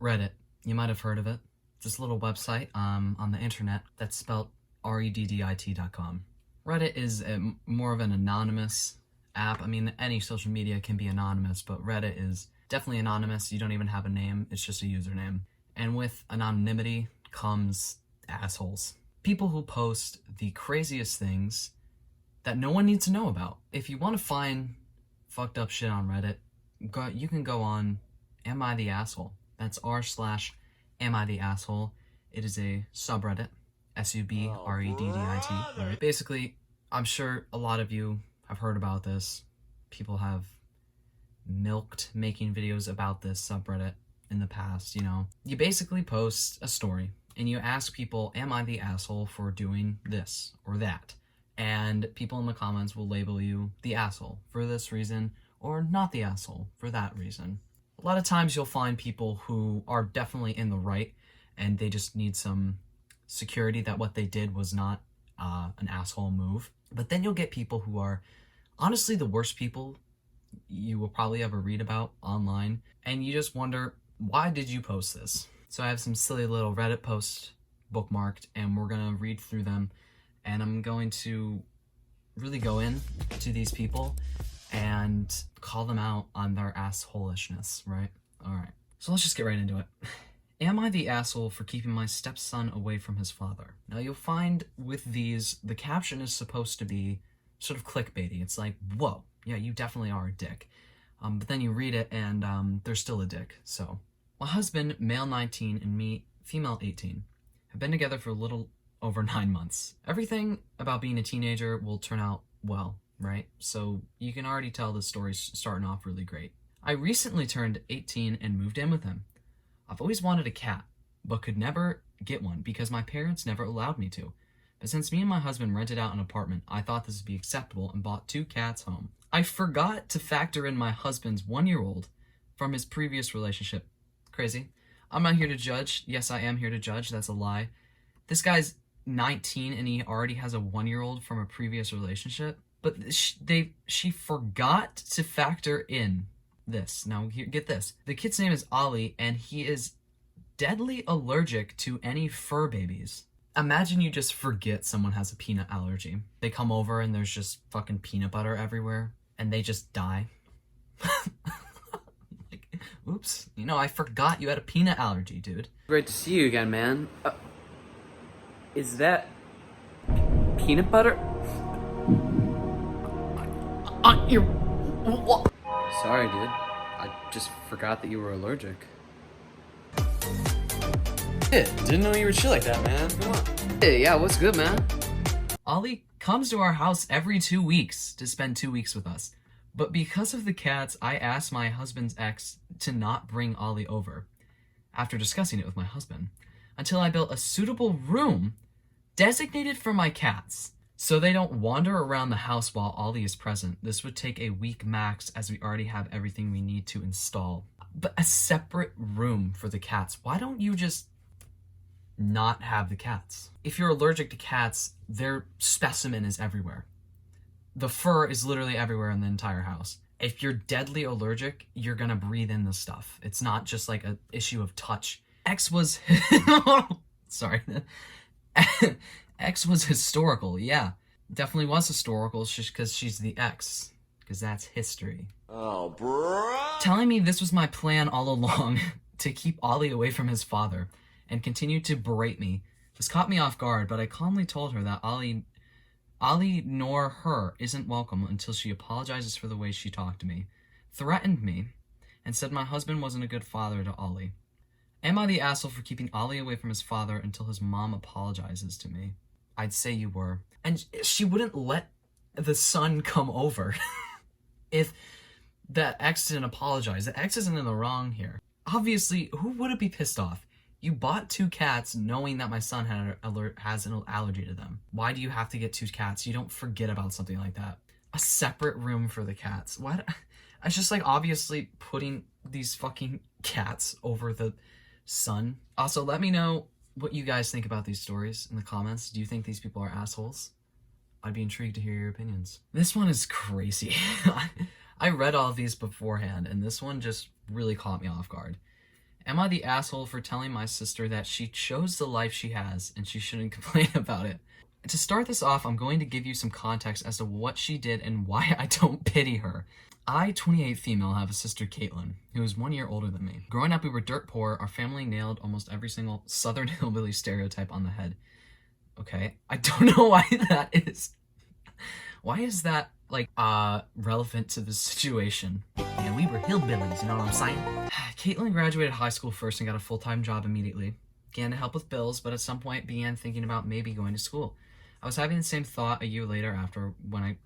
Reddit. You might have heard of it. It's this little website on the internet that's spelled reddit.com. Reddit is more of an anonymous app. I mean, any social media can be anonymous, but Reddit is definitely anonymous. You don't even have a name. It's just a username. And with anonymity comes assholes. People who post the craziest things that no one needs to know about. If you want to find fucked up shit on Reddit, you can go on Am I the Asshole? That's r/Am I the Asshole. It is a subreddit, subreddit. Right? Basically, I'm sure a lot of you have heard about this. People have milked making videos about this subreddit in the past, you know. You basically post a story and you ask people, am I the asshole for doing this or that? And people in the comments will label you the asshole for this reason or not the asshole for that reason. A lot of times you'll find people who are definitely in the right and they just need some security that what they did was not an asshole move. But then you'll get people who are honestly the worst people you will probably ever read about online, and you just wonder, why did you post this? So I have some silly little Reddit posts bookmarked, and we're gonna read through them, and I'm going to really go in to these people and call them out on their assholishness, right? Alright, so let's just get right into it. Am I the asshole for keeping my stepson away from his father? Now you'll find with these, the caption is supposed to be sort of clickbaity. It's like, whoa, yeah, you definitely are a dick. But then you read it and they're still a dick, so. My husband, male 19, and me, female 18, have been together for a little over 9 months. Everything about being a teenager will turn out well, right? So you can already tell the story's starting off really great. I recently turned 18 and moved in with him. I've always wanted a cat, but could never get one because my parents never allowed me to. But since me and my husband rented out an apartment, I thought this would be acceptable and bought 2 cats home. I forgot to factor in my husband's 1-year-old from his previous relationship. Crazy. I'm not here to judge. Yes, I am here to judge. That's a lie. This guy's 19 and he already has a 1-year-old from a previous relationship. But she forgot to factor in this. Now, here, get this. The kid's name is Ollie, and he is deadly allergic to any fur babies. Imagine you just forget someone has a peanut allergy. They come over and there's just fucking peanut butter everywhere, and they just die. Like, oops, you know, I forgot you had a peanut allergy, dude. Great to see you again, man. Is that peanut butter? Sorry, dude. I just forgot that you were allergic. Didn't know you were chill like that, man. Come on. Hey, yeah, what's good, man? Ollie comes to our house every 2 weeks to spend 2 weeks with us. But because of the cats, I asked my husband's ex to not bring Ollie over, after discussing it with my husband, until I built a suitable room designated for my cats, so they don't wander around the house while Ollie is present. This would take a week max, as we already have everything we need to install. But a separate room for the cats. Why don't you just not have the cats? If you're allergic to cats, their specimen is everywhere. The fur is literally everywhere in the entire house. If you're deadly allergic, you're gonna breathe in the stuff. It's not just like an issue of touch. X was sorry. X was historical, yeah. Definitely was historical just because she's the ex. Because that's history. Oh, bro. Telling me this was my plan all along, to keep Ollie away from his father, and continued to berate me. This caught me off guard, but I calmly told her that Ollie nor her isn't welcome until she apologizes for the way she talked to me, threatened me, and said my husband wasn't a good father to Ollie. Am I the asshole for keeping Ollie away from his father until his mom apologizes to me? I'd say you were. And she wouldn't let the son come over if the ex didn't apologize. The ex isn't in the wrong here. Obviously, who wouldn't be pissed off? You bought 2 cats knowing that my son has an allergy to them. Why do you have to get 2 cats? You don't forget about something like that. A separate room for the cats. What? It's just like obviously putting these fucking cats over the son. Also, let me know what you guys think about these stories in the comments. Do you think these people are assholes? I'd be intrigued to hear your opinions. This one is crazy. I read all of these beforehand, and this one just really caught me off guard. Am I the asshole for telling my sister that she chose the life she has and she shouldn't complain about it? To start this off, I'm going to give you some context as to what she did and why I don't pity her. I, 28 female, have a sister, Caitlin, who is 1 year older than me. Growing up, we were dirt poor. Our family nailed almost every single Southern hillbilly stereotype on the head. Okay, I don't know why that is. Why is that, like, relevant to the situation? And we were hillbillies, you know what I'm saying? Caitlin graduated high school first and got a full-time job immediately. Began to help with bills, but at some point began thinking about maybe going to school. I was having the same thought a year later when I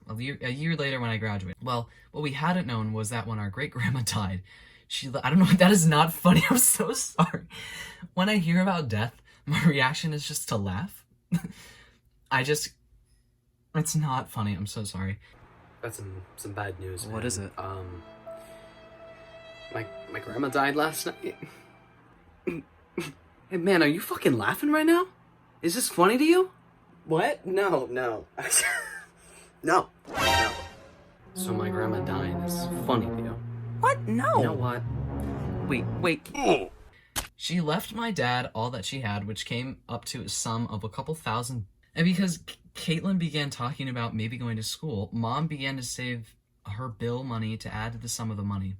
graduated. Well, what we hadn't known was that when our great-grandma died, I don't know, that is not funny, I'm so sorry. When I hear about death, my reaction is just to laugh. It's not funny, I'm so sorry. Got some bad news, man. What is it? My grandma died last night. Hey, man, are you fucking laughing right now? Is this funny to you? What? No. No. So my grandma dying is funny to you? What? No. You know what? Wait. She left my dad all that she had, which came up to a sum of a couple thousand. And because Caitlin began talking about maybe going to school, Mom began to save her bill money to add to the sum of the money.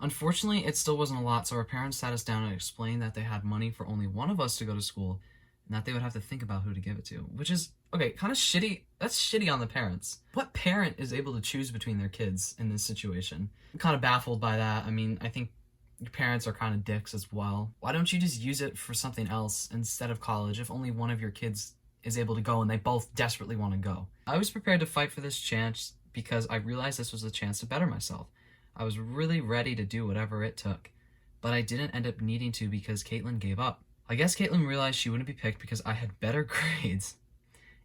Unfortunately, it still wasn't a lot, so our parents sat us down and explained that they had money for only one of us to go to school, and that they would have to think about who to give it to. Which is, okay, kind of shitty. That's shitty on the parents. What parent is able to choose between their kids in this situation? I'm kind of baffled by that. I mean, I think your parents are kind of dicks as well. Why don't you just use it for something else instead of college if only one of your kids is able to go and they both desperately want to go? I was prepared to fight for this chance because I realized this was a chance to better myself. I was really ready to do whatever it took, but I didn't end up needing to because Caitlin gave up. I guess Caitlin realized she wouldn't be picked because I had better grades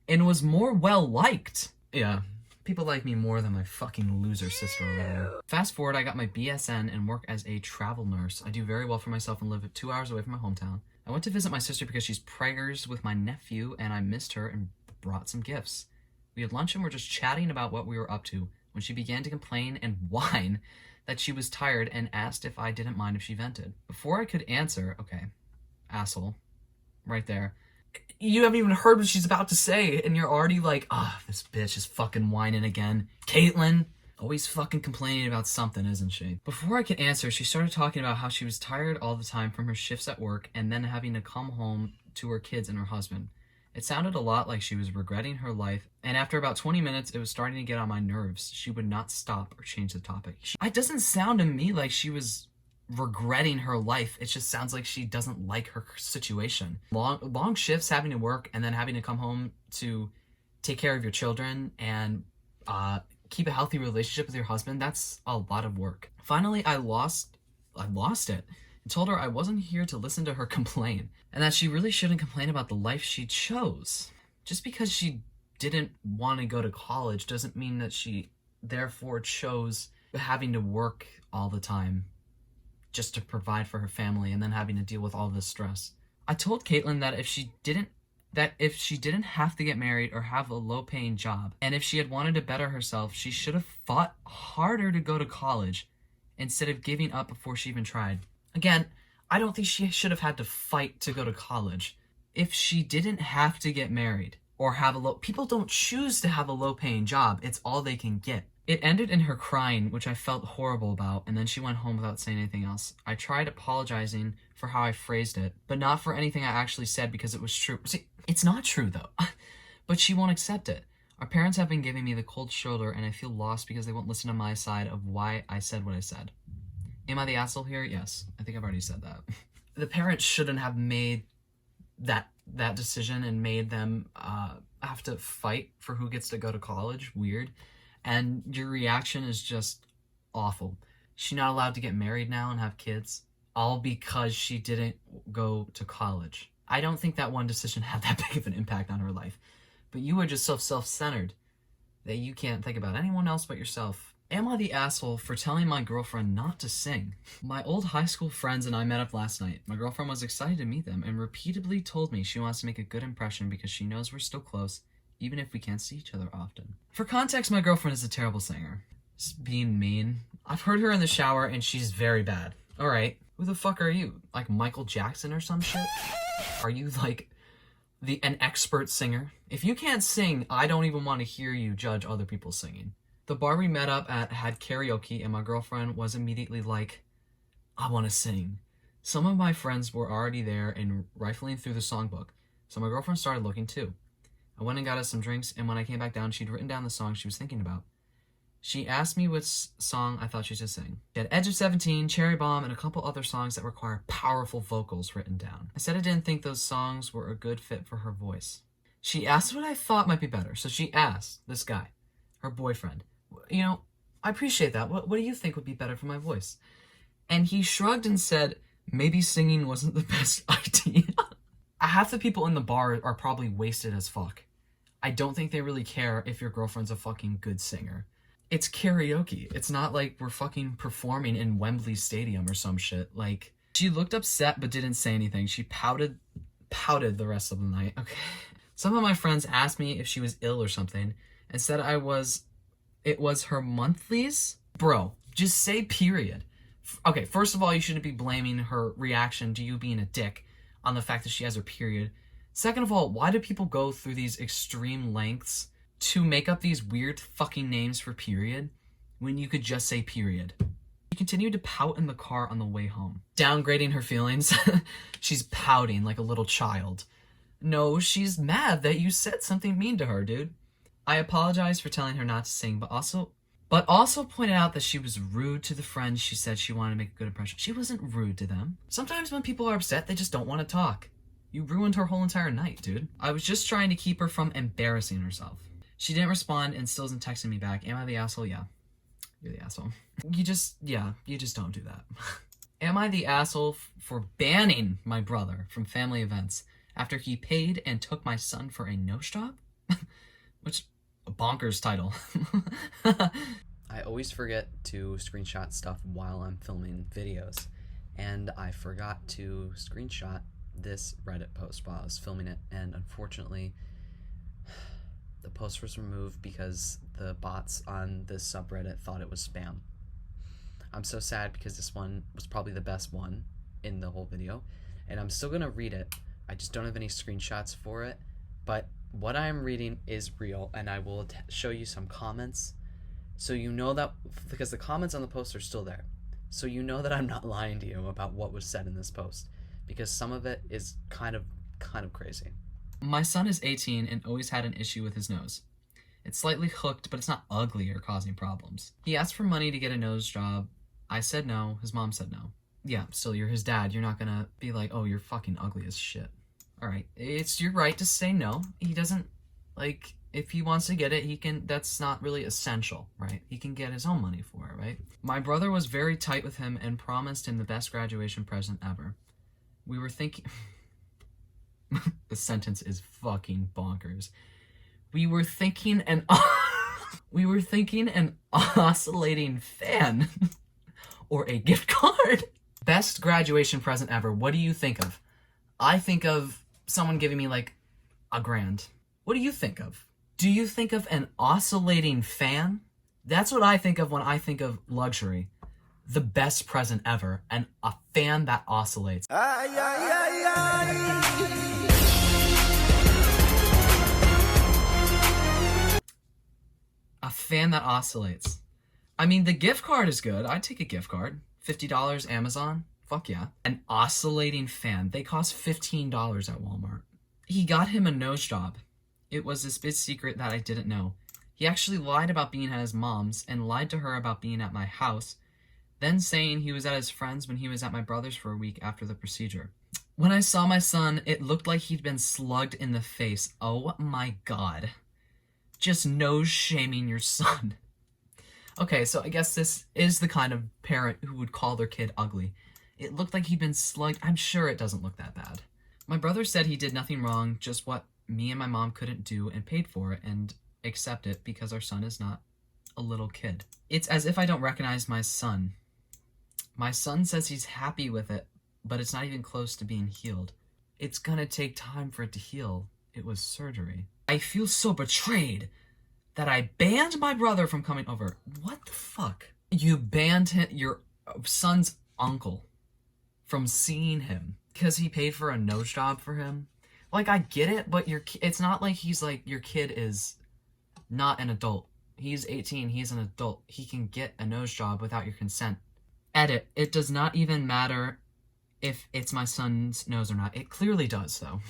and was more well-liked. Yeah, people like me more than my fucking loser sister over there. Fast forward, I got my BSN and work as a travel nurse. I do very well for myself and live 2 hours away from my hometown. I went to visit my sister because she's preggers with my nephew and I missed her and brought some gifts. We had lunch and were just chatting about what we were up to when she began to complain and whine that she was tired and asked if I didn't mind if she vented. Before I could answer, okay, asshole, right there. You haven't even heard what she's about to say, and you're already like, this bitch is fucking whining again. Caitlin, always fucking complaining about something, isn't she? Before I could answer, she started talking about how she was tired all the time from her shifts at work and then having to come home to her kids and her husband. It sounded a lot like she was regretting her life, and after about 20 minutes, it was starting to get on my nerves. She would not stop or change the topic. It doesn't sound to me like she was regretting her life. It just sounds like she doesn't like her situation. Long shifts, having to work, and then having to come home to take care of your children and keep a healthy relationship with your husband, that's a lot of work. Finally, I lost it and told her I wasn't here to listen to her complain and that she really shouldn't complain about the life she chose. Just because she didn't want to go to college doesn't mean that she therefore chose having to work all the time just to provide for her family and then having to deal with all this stress. I told Caitlin that if she didn't have to get married or have a low-paying job, and if she had wanted to better herself, she should have fought harder to go to college instead of giving up before she even tried. Again, I don't think she should have had to fight to go to college. If she didn't have to get married or people don't choose to have a low-paying job. It's all they can get. It ended in her crying, which I felt horrible about, and then she went home without saying anything else. I tried apologizing for how I phrased it, but not for anything I actually said because it was true. See, it's not true though, but she won't accept it. Our parents have been giving me the cold shoulder, and I feel lost because they won't listen to my side of why I said what I said. Am I the asshole here? Yes, I think I've already said that. The parents shouldn't have made that decision and made them have to fight for who gets to go to college. Weird. And your reaction is just awful. She's not allowed to get married now and have kids, all because she didn't go to college. I don't think that one decision had that big of an impact on her life. But you are just so self-centered that you can't think about anyone else but yourself. Am I the asshole for telling my girlfriend not to sing? My old high school friends and I met up last night. My girlfriend was excited to meet them and repeatedly told me she wants to make a good impression because she knows we're still close, even if we can't see each other often. For context, my girlfriend is a terrible singer. Just being mean. I've heard her in the shower and she's very bad. Alright, Who the fuck are you? Like Michael Jackson or some shit? Are you like an expert singer? If you can't sing, I don't even want to hear you judge other people singing. The bar we met up at had karaoke, and my girlfriend was immediately like, I want to sing. Some of my friends were already there and rifling through the songbook, so my girlfriend started looking too. I went and got us some drinks, and when I came back down, she'd written down the song she was thinking about. She asked me which song I thought she should sing. She had Edge of 17, Cherry Bomb, and a couple other songs that require powerful vocals written down. I said I didn't think those songs were a good fit for her voice. She asked what I thought might be better, so she asked this guy, her boyfriend, you know, I appreciate that. What do you think would be better for my voice? And he shrugged and said, maybe singing wasn't the best idea. Half the people in the bar are probably wasted as fuck. I don't think they really care if your girlfriend's a fucking good singer. It's karaoke. It's not like we're fucking performing in Wembley Stadium or some shit. Like, she looked upset but didn't say anything. She pouted the rest of the night. Okay. Some of my friends asked me if she was ill or something and said it was her monthlies. Bro, just say period. Okay, first of all, you shouldn't be blaming her reaction to you being a dick on the fact that she has her period. Second of all, why do people go through these extreme lengths to make up these weird fucking names for period when you could just say period? She continued to pout in the car on the way home. Downgrading her feelings, she's pouting like a little child. No, she's mad that you said something mean to her, dude. I apologized for telling her not to sing, but also pointed out that she was rude to the friends she said she wanted to make a good impression. She wasn't rude to them. Sometimes when people are upset, they just don't want to talk. You ruined her whole entire night, dude. I was just trying to keep her from embarrassing herself. She didn't respond and still isn't texting me back. Am I the asshole? Yeah. You're the asshole. You just don't do that. Am I the asshole for banning my brother from family events after he paid and took my son for a nose job? Which, a bonkers title. I always forget to screenshot stuff while I'm filming videos, and I forgot to screenshot this Reddit post while I was filming it, and unfortunately the post was removed because the bots on this subreddit thought it was spam. I'm so sad because this one was probably the best one in the whole video, and I'm still gonna read it. I just don't have any screenshots for it, but what I'm reading is real, and I will show you some comments so you know that, because the comments on the post are still there, so you know that I'm not lying to you about what was said in this post, because some of it is kind of crazy. My son is 18 and always had an issue with his nose. It's slightly hooked, but it's not ugly or causing problems. He asked for money to get a nose job. I said no. His mom said no. Yeah, still, you're his dad. You're not gonna be like, oh, you're fucking ugly as shit. Alright, it's your right to say no. He doesn't, like, if he wants to get it, he can. That's not really essential, right? He can get his own money for it, right? My brother was very tight with him and promised him the best graduation present ever. We were thinking... The sentence is fucking bonkers. We were thinking an oscillating fan or a gift card. Best graduation present ever. What do you think of? I think of someone giving me like $1,000. What do you think of? Do you think of an oscillating fan? That's what I think of when I think of luxury. The best present ever, and a fan that oscillates. A fan that oscillates. I mean, the gift card is good. I'd take a gift card. $50 Amazon. Fuck yeah. An oscillating fan. They cost $15 at Walmart. He got him a nose job. It was this big secret that I didn't know. He actually lied about being at his mom's and lied to her about being at my house, then saying he was at his friend's when he was at my brother's for a week after the procedure. When I saw my son, it looked like he'd been slugged in the face. Oh my god. Just nose shaming your son. Okay, so I guess this is the kind of parent who would call their kid ugly. It looked like he'd been slugged. I'm sure it doesn't look that bad. My brother said he did nothing wrong, just what me and my mom couldn't do, and paid for it and accept it because our son is not a little kid. It's as if I don't recognize my son. My son says he's happy with it, but it's not even close to being healed. It's gonna take time for it to heal. It was surgery. I feel so betrayed that I banned my brother from coming over. What the fuck? You banned him, your son's uncle. from seeing him because he paid for a nose job for him. Like, I get it, but it's not like he's like, your kid is not an adult. He's 18, he's an adult. He can get a nose job without your consent. Edit. It does not even matter if it's my son's nose or not. It clearly does, though.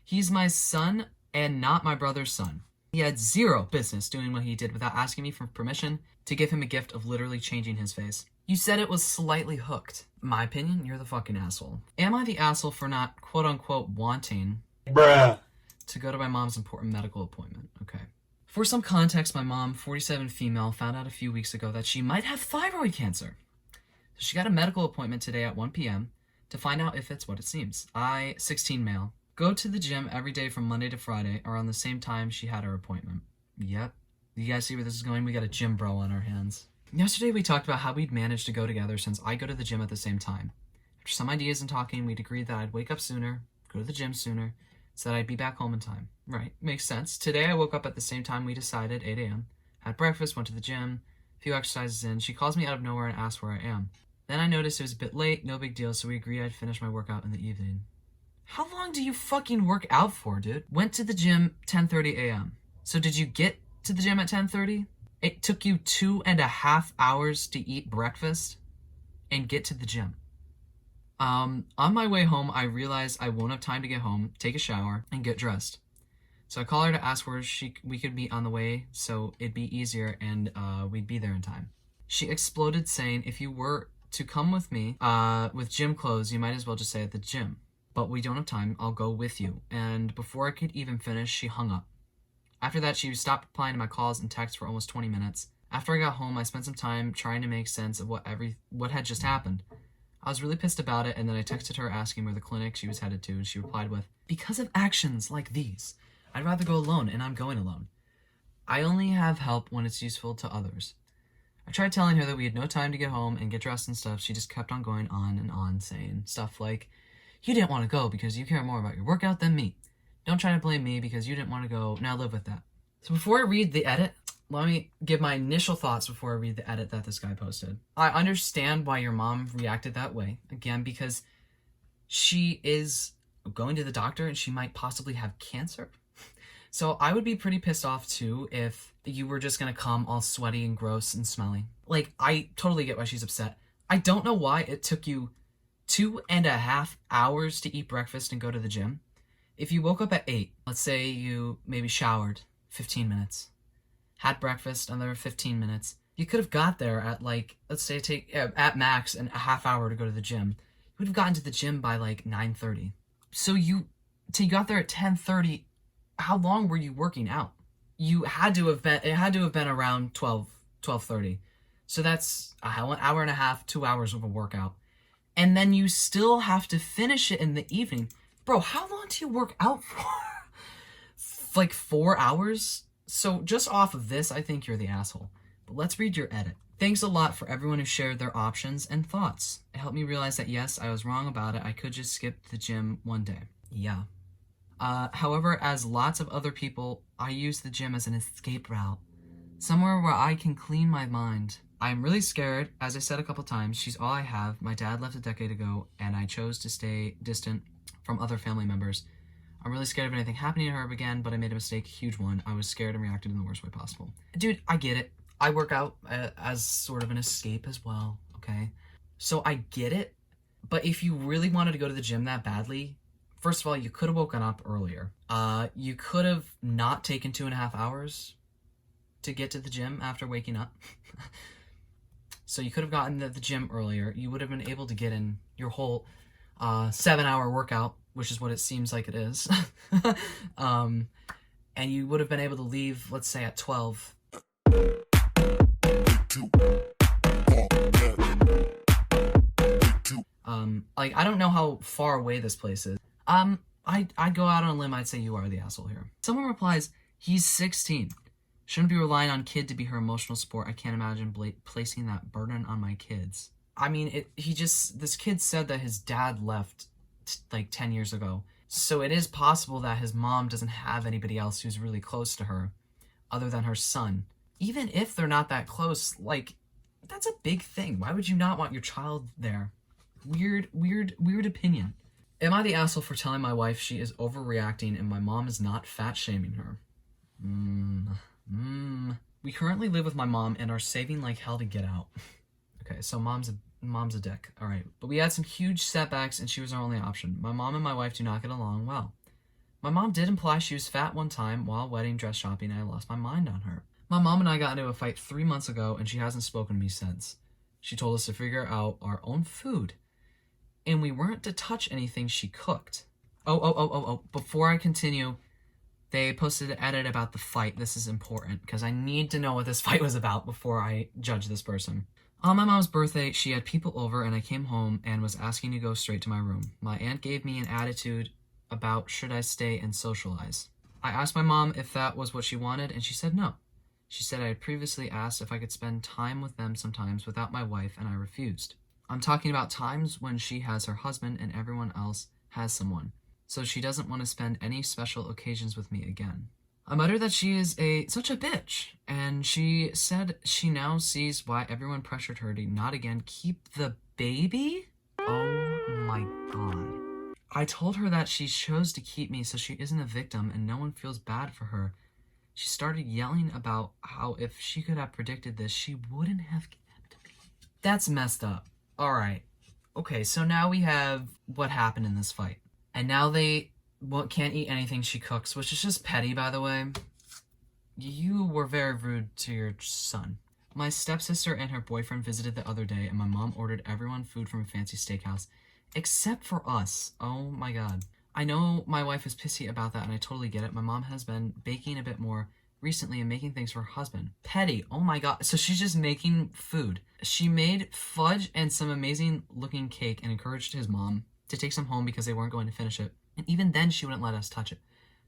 He's my son and not my brother's son. He had zero business doing what he did without asking me for permission to give him a gift of literally changing his face. You said it was slightly hooked. My opinion, you're the fucking asshole. Am I the asshole for not quote-unquote wanting to go to my mom's important medical appointment? Okay. For some context, my mom, 47 female, found out a few weeks ago that she might have thyroid cancer. So she got a medical appointment today at 1 p.m. to find out if it's what it seems. I, 16 male, go to the gym every day from Monday to Friday around the same time she had her appointment. Yep. You guys see where this is going? We got a gym bro on our hands. Yesterday we talked about how we'd managed to go together since I go to the gym at the same time. After some ideas and talking, we'd agreed that I'd wake up sooner, go to the gym sooner, so that I'd be back home in time. Right, makes sense. Today I woke up at the same time we decided, 8 a.m., had breakfast, went to the gym, a few exercises in. She calls me out of nowhere and asks where I am. Then I noticed it was a bit late, no big deal, so we agreed I'd finish my workout in the evening. How long do you fucking work out for, dude? Went to the gym 10:30 a.m. So did you get to the gym at 10:30? It took you 2.5 hours to eat breakfast and get to the gym. On my way home, I realized I won't have time to get home, take a shower, and get dressed. So I call her to ask where we could meet on the way so it'd be easier and we'd be there in time. She exploded saying, if you were to come with me with gym clothes, you might as well just stay at the gym. But we don't have time, I'll go with you. And before I could even finish, she hung up. After that, she stopped replying to my calls and texts for almost 20 minutes. After I got home, I spent some time trying to make sense of what had just happened. I was really pissed about it, and then I texted her asking where the clinic she was headed to, and she replied with, because of actions like these, I'd rather go alone, and I'm going alone. I only have help when it's useful to others. I tried telling her that we had no time to get home and get dressed and stuff. She just kept on going on and on, saying stuff like, you didn't want to go because you care more about your workout than me. Don't try to blame me because you didn't want to go. Now live with that. So before I read the edit, let me give my initial thoughts before I read the edit that this guy posted. I understand why your mom reacted that way. Again, because she is going to the doctor and she might possibly have cancer. So I would be pretty pissed off too if you were just going to come all sweaty and gross and smelly. Like, I totally get why she's upset. I don't know why it took you 2.5 hours to eat breakfast and go to the gym. If you woke up at 8, let's say you maybe showered 15 minutes, had breakfast another 15 minutes, you could have got there at like, let's say take at max a half hour to go to the gym. You would have gotten to the gym by like 9:30. So you got there at 10:30. How long were you working out? It had to have been around 12:30. So that's an hour and a half, 2 hours of a workout. And then you still have to finish it in the evening. Bro, how long do you work out for? Like 4 hours? So just off of this, I think you're the asshole. But let's read your edit. Thanks a lot for everyone who shared their options and thoughts. It helped me realize that yes, I was wrong about it. I could just skip the gym one day. Yeah. However, as lots of other people, I use the gym as an escape route. Somewhere where I can clean my mind. I'm really scared. As I said a couple times, she's all I have. My dad left a decade ago, and I chose to stay distant from other family members. I'm really scared of anything happening to her again, but I made a mistake, a huge one. I was scared and reacted in the worst way possible. Dude, I get it. I work out as sort of an escape as well, okay? So I get it, but if you really wanted to go to the gym that badly, first of all, you could have woken up earlier. You could have not taken 2.5 hours to get to the gym after waking up. So you could have gotten to the gym earlier. You would have been able to get in your whole 7-hour workout, which is what it seems like it is. And you would have been able to leave, let's say, at 12. Like, I don't know how far away this place is. I'd go out on a limb, I'd say you are the asshole here. Someone replies, he's 16. Shouldn't be relying on kid to be her emotional support. I can't imagine placing that burden on my kids. I mean, this kid said that his dad left like 10 years ago. So it is possible that his mom doesn't have anybody else who's really close to her other than her son. Even if they're not that close, like, that's a big thing. Why would you not want your child there? Weird opinion. Am I the asshole for telling my wife she is overreacting and my mom is not fat shaming her? We currently live with my mom and are saving like hell to get out. Okay, so mom's a dick. All right, but we had some huge setbacks and she was our only option. My mom and my wife do not get along well. My mom did imply she was fat one time while wedding dress shopping and I lost my mind on her. My mom and I got into a fight 3 months ago and she hasn't spoken to me since. She told us to figure out our own food. And we weren't to touch anything she cooked. Oh, before I continue, they posted an edit about the fight. This is important because I need to know what this fight was about before I judge this person. On my mom's birthday, she had people over and I came home and was asking to go straight to my room. My aunt gave me an attitude about should I stay and socialize. I asked my mom if that was what she wanted and she said no. She said I had previously asked if I could spend time with them sometimes without my wife and I refused. I'm talking about times when she has her husband and everyone else has someone, so she doesn't want to spend any special occasions with me again. I muttered that she is such a bitch, and she said she now sees why everyone pressured her to not again keep the baby? Oh my god. I told her that she chose to keep me so she isn't a victim and no one feels bad for her. She started yelling about how if she could have predicted this, she wouldn't have kept me. That's messed up. Alright. Okay, so now we have what happened in this fight. And now they can't eat anything she cooks, which is just petty, by the way. You were very rude to your son. My stepsister and her boyfriend visited the other day, and my mom ordered everyone food from a fancy steakhouse, except for us. Oh my god. I know my wife is pissy about that, and I totally get it. My mom has been baking a bit more recently and making things for her husband. Petty. Oh my god. So she's just making food. She made fudge and some amazing looking cake and encouraged his mom to take some home because they weren't going to finish it. And even then she wouldn't let us touch it.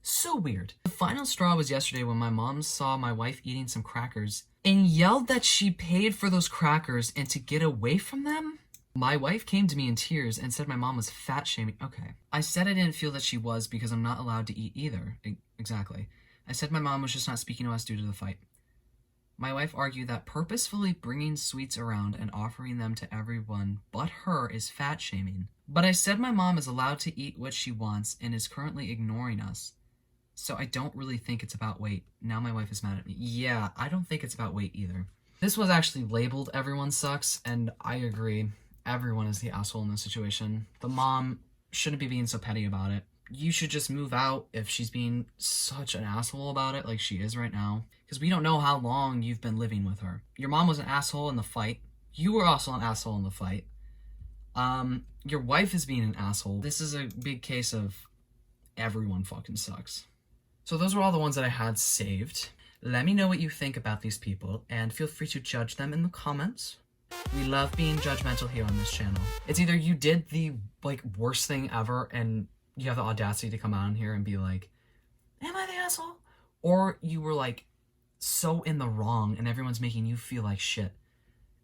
So weird. The final straw was yesterday when my mom saw my wife eating some crackers and yelled that she paid for those crackers and to get away from them. My wife came to me in tears and said my mom was fat shaming. Okay. I said I didn't feel that she was because I'm not allowed to eat either. Exactly. I said my mom was just not speaking to us due to the fight. My wife argued that purposefully bringing sweets around and offering them to everyone but her is fat shaming. But I said my mom is allowed to eat what she wants and is currently ignoring us. So I don't really think it's about weight. Now my wife is mad at me. Yeah, I don't think it's about weight either. This was actually labeled everyone sucks, and I agree. Everyone is the asshole in this situation. The mom shouldn't be being so petty about it. You should just move out if she's being such an asshole about it like she is right now. Because we don't know how long you've been living with her. Your mom was an asshole in the fight. You were also an asshole in the fight. Your wife is being an asshole. This is a big case of everyone fucking sucks. So those were all the ones that I had saved. Let me know what you think about these people, and feel free to judge them in the comments. We love being judgmental here on this channel. It's either you did the, worst thing ever, and you have the audacity to come on here and be like, am I the asshole? Or you were, so in the wrong, and everyone's making you feel like shit,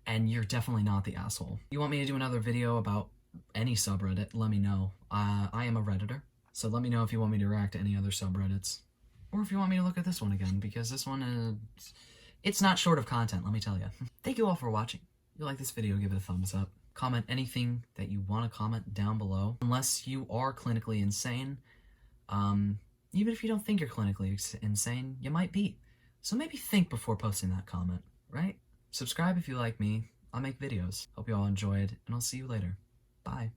and you're definitely not the asshole. You want me to do another video about any subreddit, let me know. I am a Redditor, so let me know if you want me to react to any other subreddits. Or if you want me to look at this one again, because this one is... it's not short of content, let me tell you. Thank you all for watching. If you like this video, give it a thumbs up. Comment anything that you want to comment down below. Unless you are clinically insane. Even if you don't think you're clinically insane, you might be. So maybe think before posting that comment, right? Subscribe if you like me. I'll make videos. Hope you all enjoyed, and I'll see you later. Bye.